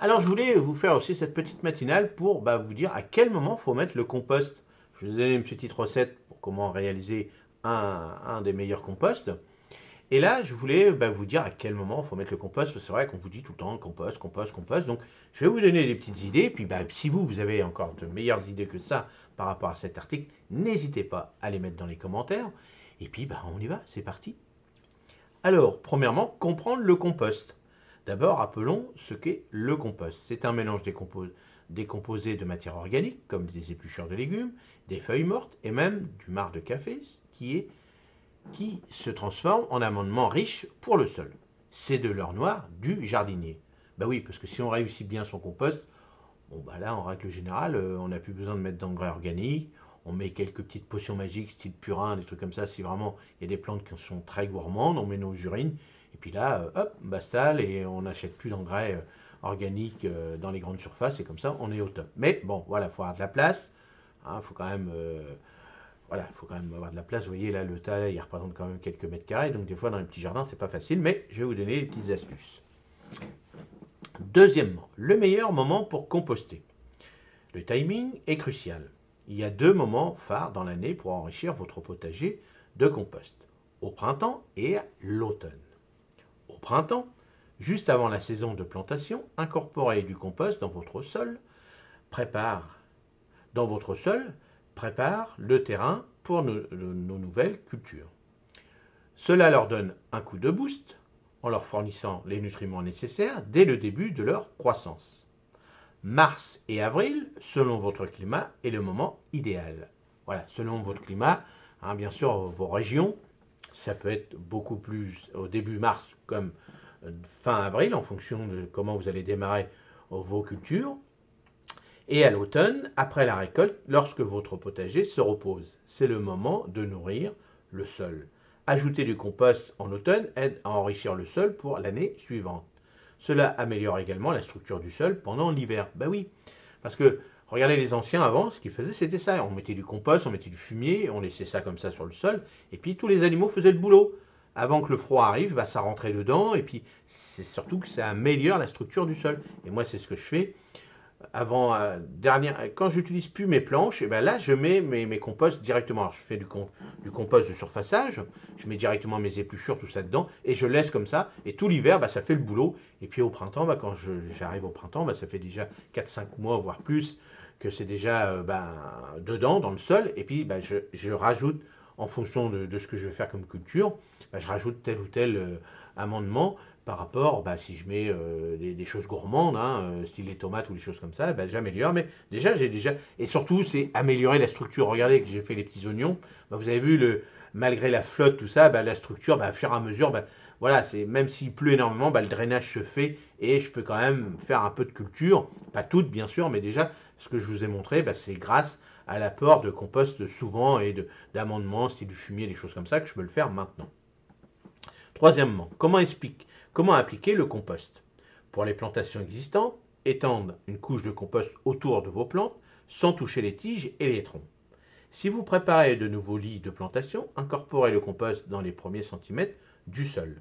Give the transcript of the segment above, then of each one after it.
Alors, je voulais vous faire aussi cette petite matinale pour vous dire à quel moment il faut mettre le compost. Je vais vous donner une petite recette pour comment réaliser un des meilleurs composts. Et là, je voulais vous dire à quel moment il faut mettre le compost, parce que c'est vrai qu'on vous dit tout le temps compost, compost, compost. Donc, je vais vous donner des petites idées. Puis, si vous avez encore de meilleures idées que ça par rapport à cet article, n'hésitez pas à les mettre dans les commentaires. Et puis, on y va, c'est parti. Alors, premièrement, comprendre le compost. D'abord, rappelons ce qu'est le compost. C'est un mélange décomposé de matières organiques, comme des épluchures de légumes, des feuilles mortes et même du marc de café, qui se transforme en amendement riche pour le sol. C'est de l'or noir du jardinier. Bah oui, parce que si on réussit bien son compost, bon là, en règle générale, on n'a plus besoin de mettre d'engrais organiques. On met quelques petites potions magiques, style purin, des trucs comme ça. Si vraiment il y a des plantes qui sont très gourmandes, on met nos urines. Et puis là, hop, basta, et on n'achète plus d'engrais organiques dans les grandes surfaces. Et comme ça, on est au top. Mais bon, voilà, il faut avoir de la place. Il faut quand même faut quand même avoir de la place. Vous voyez, là, le tas, il représente quand même quelques mètres carrés. Donc, des fois, dans les petits jardins, c'est pas facile. Mais je vais vous donner des petites astuces. Deuxièmement, le meilleur moment pour composter. Le timing est crucial. Il y a deux moments phares dans l'année pour enrichir votre potager de compost. Au printemps et à l'automne. Au printemps, juste avant la saison de plantation, incorporez du compost prépare, dans votre sol, prépare le terrain pour nos nouvelles cultures. Cela leur donne un coup de boost en leur fournissant les nutriments nécessaires dès le début de leur croissance. Mars et avril, selon votre climat, est le moment idéal. Voilà, selon votre climat, bien sûr, vos régions, ça peut être beaucoup plus au début mars comme fin avril, en fonction de comment vous allez démarrer vos cultures. Et à l'automne, après la récolte, lorsque votre potager se repose. C'est le moment de nourrir le sol. Ajouter du compost en automne aide à enrichir le sol pour l'année suivante. Cela améliore également la structure du sol pendant l'hiver. Ben oui, parce que regardez les anciens avant, ce qu'ils faisaient c'était ça. On mettait du compost, on mettait du fumier, on laissait ça comme ça sur le sol, et puis tous les animaux faisaient le boulot. Avant que le froid arrive, ça rentrait dedans, et puis c'est surtout que ça améliore la structure du sol. Et moi c'est ce que je fais avant quand j'utilise plus mes planches, et ben là je mets mes composts directement. Alors, je fais du compost de surfaçage, je mets directement mes épluchures, tout ça dedans, et je laisse comme ça. Et tout l'hiver, ça fait le boulot. Et puis au printemps, quand j'arrive au printemps, ça fait déjà 4-5 mois, voire plus, que c'est déjà dedans, dans le sol. Et puis je rajoute, en fonction de ce que je vais faire comme culture, je rajoute tel ou tel amendement par rapport, si je mets des choses gourmandes, style les tomates ou les choses comme ça, j'améliore. Mais déjà, et surtout, c'est améliorer la structure. Regardez que j'ai fait les petits oignons. Vous avez vu, malgré la flotte, tout ça, la structure, au fur et à mesure, voilà, même s'il pleut énormément, le drainage se fait et je peux quand même faire un peu de culture. Pas toute, bien sûr, mais déjà, ce que je vous ai montré, c'est grâce à l'apport de compost souvent et d'amendements, style du fumier, des choses comme ça, que je peux le faire maintenant. Troisièmement, comment appliquer le compost? Pour les plantations existantes, étendre une couche de compost autour de vos plantes sans toucher les tiges et les troncs. Si vous préparez de nouveaux lits de plantation, incorporez le compost dans les premiers centimètres du sol.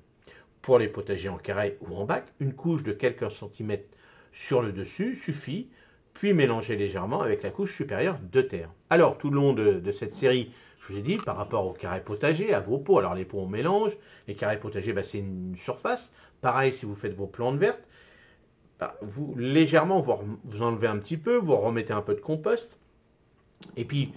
Pour les potagers en carré ou en bac, une couche de quelques centimètres sur le dessus suffit, puis mélangez légèrement avec la couche supérieure de terre. Alors, tout le long de cette série, je vous ai dit, par rapport aux carrés potagers, à vos pots, alors les pots on mélange, les carrés potagers, c'est une surface. Pareil, si vous faites vos plantes vertes, vous légèrement, vous enlevez un petit peu, vous remettez un peu de compost, et puis,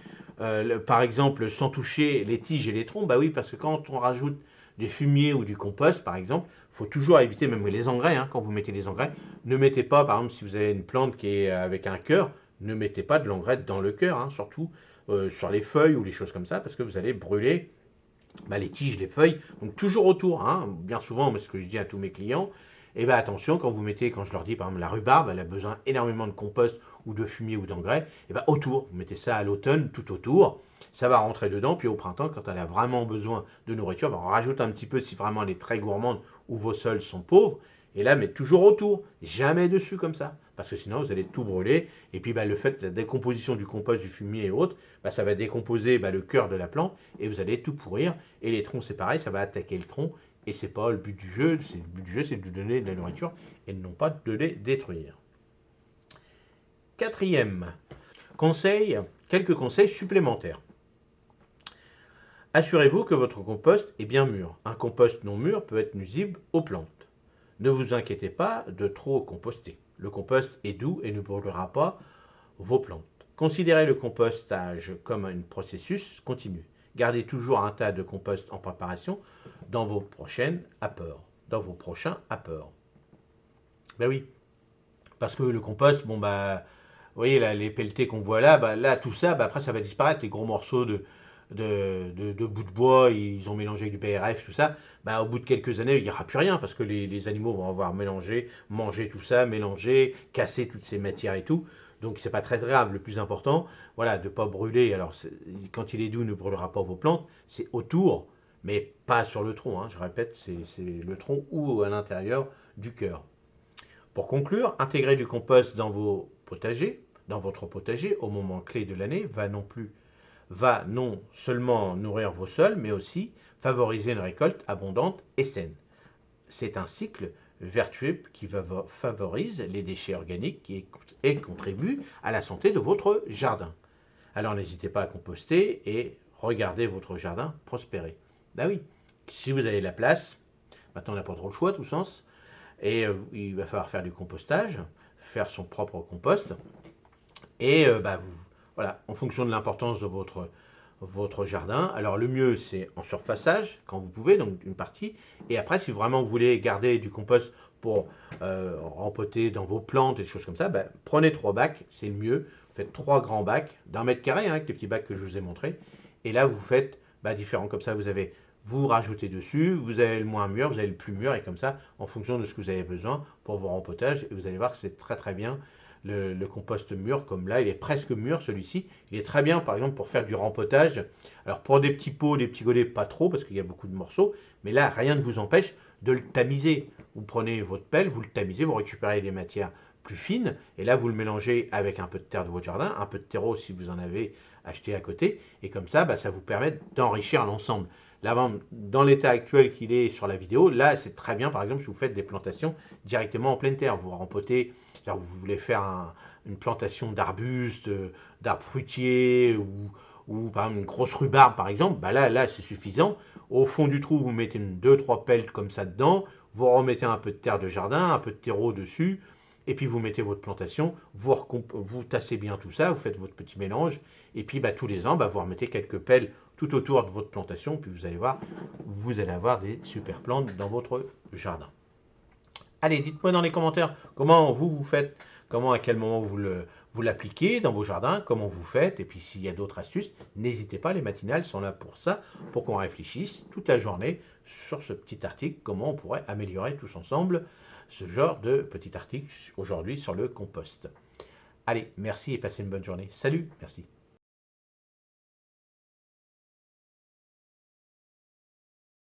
par exemple, sans toucher les tiges et les troncs, oui, parce que quand on rajoute du fumier ou du compost, par exemple, il faut toujours éviter, même les engrais, quand vous mettez des engrais, ne mettez pas, par exemple, si vous avez une plante qui est avec un cœur, ne mettez pas de l'engrais dans le cœur, surtout sur les feuilles ou les choses comme ça, parce que vous allez brûler les tiges, les feuilles, donc toujours autour. Bien souvent, ce que je dis à tous mes clients, attention, quand vous mettez, quand je leur dis par exemple la rhubarbe, elle a besoin énormément de compost ou de fumier ou d'engrais, autour, vous mettez ça à l'automne, tout autour, ça va rentrer dedans, puis au printemps, quand elle a vraiment besoin de nourriture, on rajoute un petit peu si vraiment elle est très gourmande ou vos sols sont pauvres, et là, mais toujours autour, jamais dessus comme ça, parce que sinon vous allez tout brûler, et puis le fait de la décomposition du compost, du fumier et autres, ça va décomposer le cœur de la plante, et vous allez tout pourrir, et les troncs c'est pareil, ça va attaquer le tronc, et c'est pas le but du jeu, le but du jeu c'est de lui donner de la nourriture, et non pas de les détruire. Quatrième conseil, quelques conseils supplémentaires. Assurez-vous que votre compost est bien mûr. Un compost non mûr peut être nuisible aux plantes. Ne vous inquiétez pas de trop composter. Le compost est doux et ne brûlera pas vos plantes. Considérez le compostage comme un processus continu. Gardez toujours un tas de compost en préparation dans vos prochains apports. Ben oui, parce que le compost, bon bah, vous voyez là, les pelletés qu'on voit là, bah, là tout ça, bah, après ça va disparaître, les gros morceaux de bouts de bois, ils ont mélangé avec du BRF, tout ça, bah, au bout de quelques années, il n'y aura plus rien, parce que les animaux vont avoir mélangé, mangé tout ça, mélangé, cassé toutes ces matières et tout. Donc c'est pas très grave, le plus important, voilà, de ne pas brûler. Alors quand il est doux, ne brûlera pas vos plantes, c'est autour, mais pas sur le tronc, hein, je répète, c'est le tronc ou à l'intérieur du cœur. Pour conclure, intégrer du compost dans votre potager au moment clé de l'année va non seulement nourrir vos sols, mais aussi favoriser une récolte abondante et saine. C'est un cycle vertueux qui favorise les déchets organiques et contribue à la santé de votre jardin. Alors n'hésitez pas à composter et regardez votre jardin prospérer. Ben oui, si vous avez la place, maintenant on n'a pas trop le choix, tout sens, et il va falloir faire du compostage, faire son propre compost, et voilà, en fonction de l'importance de votre jardin. Alors le mieux c'est en surfaçage quand vous pouvez, donc une partie, et après si vraiment vous voulez garder du compost pour rempoter dans vos plantes et des choses comme ça, ben, prenez 3 bacs, c'est le mieux. Vous faites 3 grands bacs d'1 mètre carré, hein, avec les petits bacs que je vous ai montrés, et là vous faites différents, comme ça vous rajoutez dessus, vous avez le moins mûr, vous avez le plus mûr, et comme ça, en fonction de ce que vous avez besoin pour vos rempotages, et vous allez voir que c'est très très bien. Le compost mûr, comme là, il est presque mûr celui-ci. Il est très bien, par exemple, pour faire du rempotage. Alors pour des petits pots, des petits godets, pas trop, parce qu'il y a beaucoup de morceaux. Mais là, rien ne vous empêche de le tamiser. Vous prenez votre pelle, vous le tamisez, vous récupérez des matières plus fines, et là, vous le mélangez avec un peu de terre de votre jardin, un peu de terreau si vous en avez acheté à côté, et comme ça, ça vous permet d'enrichir l'ensemble. Là, dans l'état actuel qu'il est sur la vidéo, là, c'est très bien, par exemple, si vous faites des plantations directement en pleine terre. Vous rempotez, c'est-à-dire vous voulez faire une plantation d'arbustes, d'arbres fruitiers, ou par exemple une grosse rhubarbe, par exemple, là c'est suffisant. Au fond du trou, vous mettez 2-3 pelles comme ça dedans, vous remettez un peu de terre de jardin, un peu de terreau dessus, et puis vous mettez votre plantation, vous tassez bien tout ça, vous faites votre petit mélange, et puis tous les ans, vous remettez quelques pelles tout autour de votre plantation, puis vous allez voir, vous allez avoir des super plantes dans votre jardin. Allez, dites-moi dans les commentaires comment vous faites, à quel moment vous l'appliquez dans vos jardins, comment vous faites, et puis s'il y a d'autres astuces, n'hésitez pas, les matinales sont là pour ça, pour qu'on réfléchisse toute la journée sur ce petit article, comment on pourrait améliorer tous ensemble ce genre de petit article aujourd'hui sur le compost. Allez, merci et passez une bonne journée. Salut, merci.